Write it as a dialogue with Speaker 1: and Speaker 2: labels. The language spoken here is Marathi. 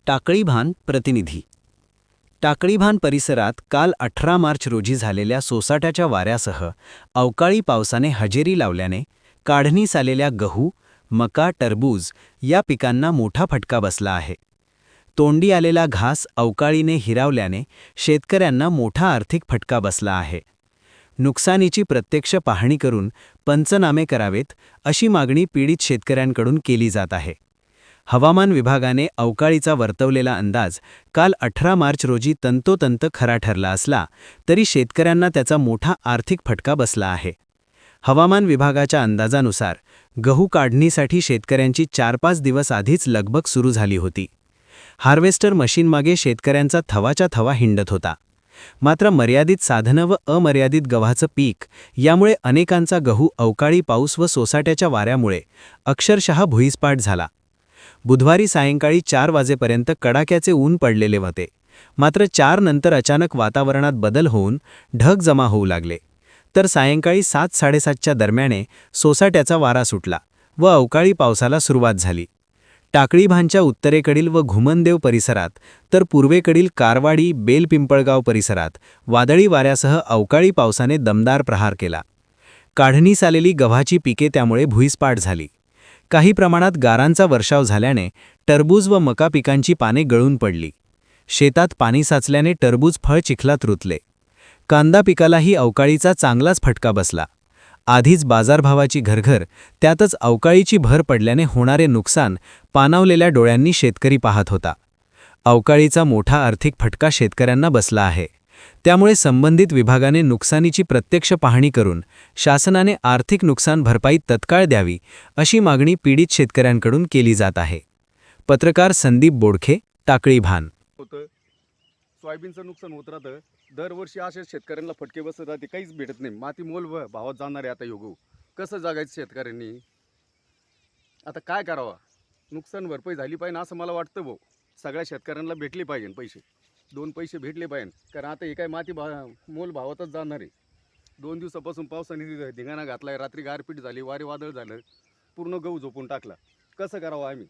Speaker 1: टाकळीभान प्रतिनिधी. टाकळीभान परिसरात काल 18 मार्च रोजी झालेल्या सोसाट्याच्या वाऱ्यासह अवकाळी पावसाने हजेरी लावल्याने काढणीस आलेल्या गहू, मका, टरबूज या पिकांना मोठा फटका बसला आहे. तोंडी आलेला घास अवकाळीने हिरावल्याने शेतकऱ्यांना मोठा आर्थिक फटका बसला आहे. नुकसानीची प्रत्यक्ष पाहणी करून पंचनामे करावेत अशी मागणी पीडित शेतकऱ्यांकडून केली जात आहे. हवामान विभागाने अवकाळीचा वर्तवलेला अंदाज काल 18 मार्च रोजी तंतोतंत खरा ठरला असला तरी शेतकऱ्यांना त्याचा मोठा आर्थिक फटका बसला आहे. हवामान विभागाच्या अंदाजानुसार गहू काढणीसाठी शेतकऱ्यांची 4-5 दिवस आधीच लगबग सुरू झाली होती. हार्वेस्टर मशीनमागे शेतकऱ्यांचा थवाच्या थवा हिंडत होता. मात्र मर्यादित साधनं व अमर्यादित गव्हाचं पीक यामुळे अनेकांचा गहू अवकाळी पाऊस व सोसाट्याच्या वाऱ्यामुळे अक्षरशः भुईसपाट झाला. बुधवारी सायंकाळी 4 वाजेपर्यंत कडाक्याचे ऊन पडलेले होते. मात्र 4 नंतर अचानक वातावरणात बदल होऊन ढग जमा होऊ लागले. तर सायंकाळी 7-7:30च्या दरम्याने सोसाट्याचा वारा सुटला व अवकाळी पावसाला सुरुवात झाली. टाकळीभानच्या उत्तरेकडील व घुमनदेव परिसरात तर पूर्वेकडील कारवाडी, बेलपिंपळगाव परिसरात वादळी वाऱ्यासह अवकाळी पावसाने दमदार प्रहार केला. काढणीस आलेली गव्हाची पिके त्यामुळे भुईसपाट झाली. काही प्रमाणात गारांचा वर्षाव झाल्याने टरबूज व मका पिकांची पाने गळून पडली. शेतात पाणी साचल्याने टरबूज फळ चिखलात रुतले. कांदा पिकालाही अवकाळीचा चांगलाच फटका बसला. आधीच बाजारभावाची घरघर, त्यातच अवकाळीची भर पडल्याने होणारे नुकसान पाणावलेल्या डोळ्यांनी शेतकरी पाहत होता. अवकाळीचा मोठा आर्थिक फटका शेतकऱ्यांना बसला आहे. त्यामुळे संबंधित विभागाने नुकसानीची प्रत्यक्ष पाहणी करून शासनाने आर्थिक नुकसान भरपाई तत्काळ द्यावी अशी मागणी पीडित शेतकऱ्यांकडून केली जात आहे. पत्रकार संदीप बोडखे, टाकळीभान.
Speaker 2: सोयाबीनचं नुकसान होत राहतं. दरवर्षी असे शेतकऱ्यांना फटके बसत राहते, काहीच भेटत नाही. माती मोल भावात जाणार आहे. आता योगू कसं जगायचं शेतकऱ्यांनी? आता काय करावं? नुकसान भरपाई झाली पाहिजे असं मला वाटतं भाऊ. सगळ्या शेतकऱ्यांना भेटले पाहिजे पैसे, 2 पैसे भेटले पाहिजे. कारण आता हे काय माती मोल भावातच जाणार आहे. 2 दिवसापासून पावसाने धिंगाणा घातलाय. रात्री गारपीट झाली, वारे वादळ झालं, पूर्ण गहू झोपून टाकला. कसं करावं आम्ही?